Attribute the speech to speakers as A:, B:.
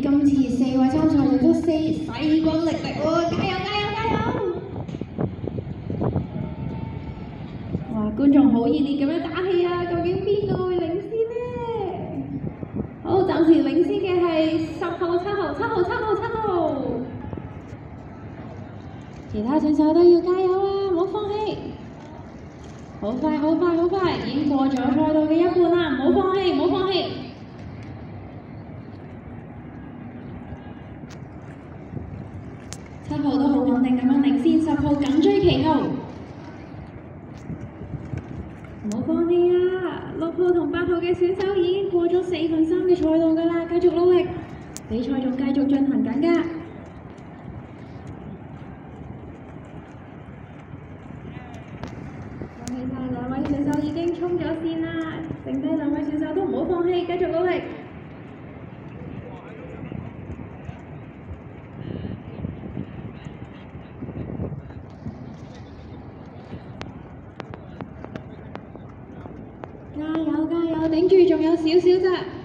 A: 今次4位參賽者都勢均力敵喎，加油加油加油！哇！觀眾好熱烈咁樣打氣啊！究竟邊個會領先呢？好，暫時領先嘅係10號、7號、7號、7號、7號。其他選手都要加油啊！唔好放棄。好快好快好快，已經過咗賽道嘅一半啦！唔好放棄唔好放棄。7號都好穩定咁樣領先，10號緊追其後。唔好放棄啊！6號同8號嘅選手已經過咗3/4嘅賽道㗎啦，繼續努力，比賽仲繼續進行緊㗎。恭喜晒2位選手已經衝咗線啦，剩低2位選手都唔好放棄，繼續努力。加油加油，頂住，仲有少少咋〜